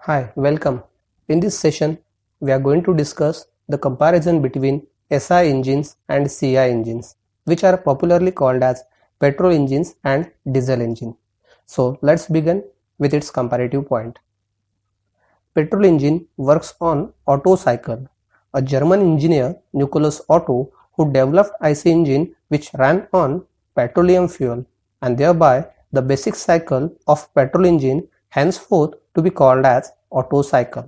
Hi, welcome. In this session, we are going to discuss the comparison between SI engines and CI engines, which are popularly called as petrol engines and diesel engine. So let's begin with its comparative point. Petrol engine works on Otto cycle. A German engineer, Nicholas Otto, who developed IC engine which ran on petroleum fuel, and thereby the basic cycle of petrol engine henceforth to be called as Otto cycle.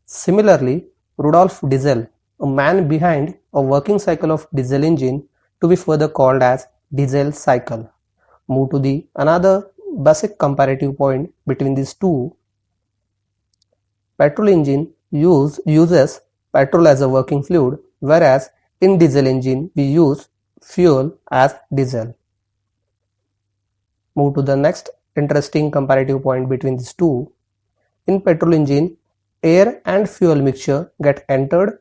Similarly, Rudolf Diesel, a man behind a working cycle of diesel engine, to be further called as diesel cycle. Move to the another basic comparative point between these two. Petrol engine uses petrol as a working fluid, whereas in diesel engine we use fuel as diesel. Move to the next interesting comparative point between these two. In petrol engine, air and fuel mixture get entered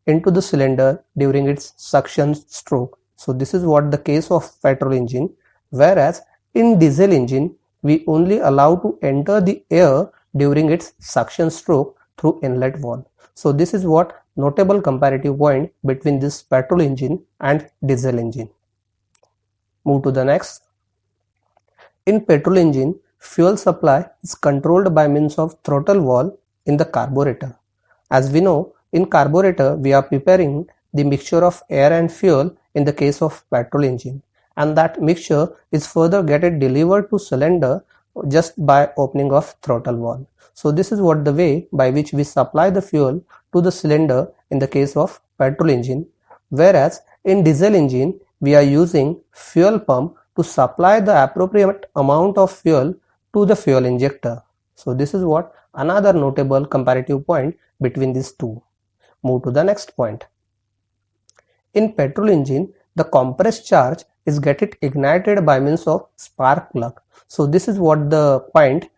into the cylinder during its suction stroke. So this is what the case of petrol engine, whereas in diesel engine we only allow to enter the air during its suction stroke through inlet valve. So this is what notable comparative point between this petrol engine and diesel engine. Move to the next. In petrol engine, fuel supply is controlled by means of throttle valve in the carburetor. As we know, in carburetor we are preparing the mixture of air and fuel in the case of petrol engine, and that mixture is further get delivered to cylinder just by opening of throttle valve. So this is what the way by which we supply the fuel to the cylinder in the case of petrol engine, whereas in diesel engine we are using fuel pump to supply the appropriate amount of fuel to the fuel injector. So this is what another notable comparative point between these two. Move to the next point. In petrol engine, the compressed charge is get it ignited by means of spark plug. So this is what the point.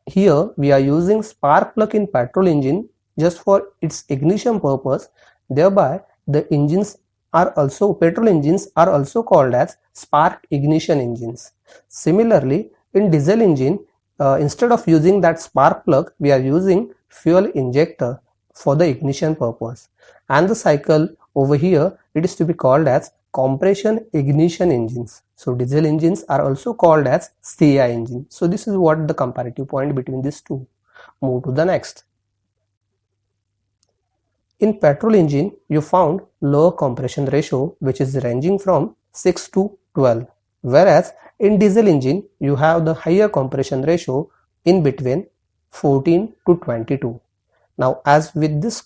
Here we are using spark plug in petrol engine just for its ignition purpose. Thereby the engines are also petrol engines are also called as spark ignition engines. Similarly, in diesel engine, instead of using that spark plug, we are using fuel injector for the ignition purpose, and the cycle over here it is to be called as compression ignition engines. So diesel engines are also called as CI engine. So this is what the comparative point between these two. Move to the next. In petrol engine, you found lower compression ratio which is ranging from 6 to 12, whereas in diesel engine you have the higher compression ratio in between 14 to 22. Now as with this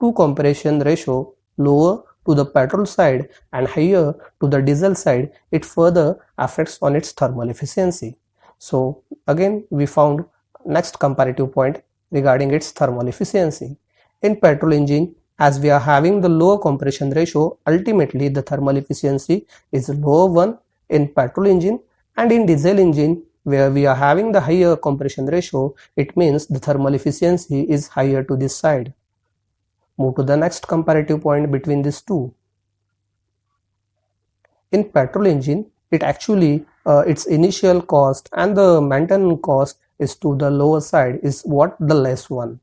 two compression ratio lower to the petrol side and higher to the diesel side, it further affects on its thermal efficiency. So again we found next comparative point regarding its thermal efficiency. In petrol engine, as we are having the lower compression ratio, ultimately the thermal efficiency is lower one in petrol engine, and in diesel engine where we are having the higher compression ratio, it means the thermal efficiency is higher to this side. Move to the next comparative point between these two. In petrol engine, it actually its initial cost and the maintenance cost is to the lower side, is what the less one.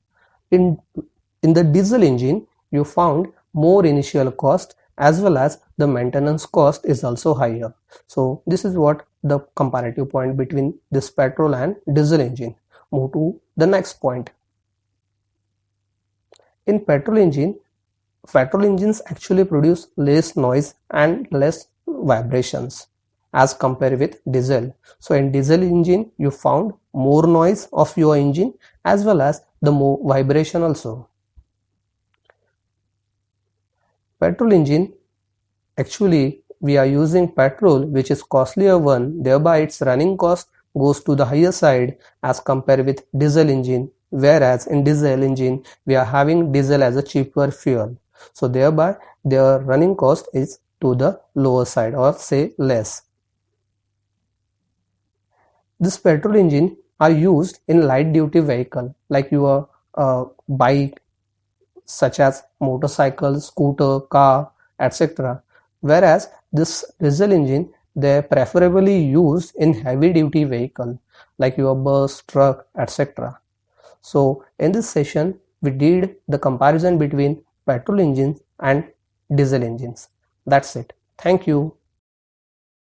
In the diesel engine, you found more initial cost as well as the maintenance cost is also higher. So this is what the comparative point between this petrol and diesel engine. Move to the next point. In petrol engines actually produce less noise and less vibrations as compared with diesel. So in diesel engine you found more noise of your engine as well as the more vibration also. Petrol engine, actually we are using petrol which is costlier one, thereby its running cost goes to the higher side as compared with diesel engine, whereas in diesel engine we are having diesel as a cheaper fuel, so thereby their running cost is to the lower side or say less. This petrol engine are used in light duty vehicle like your bike such as motorcycle, scooter, car, etc. Whereas this diesel engine they preferably used in heavy duty vehicle like your bus, truck, etc. So in this session, we did the comparison between petrol engines and diesel engines. That's it. Thank you.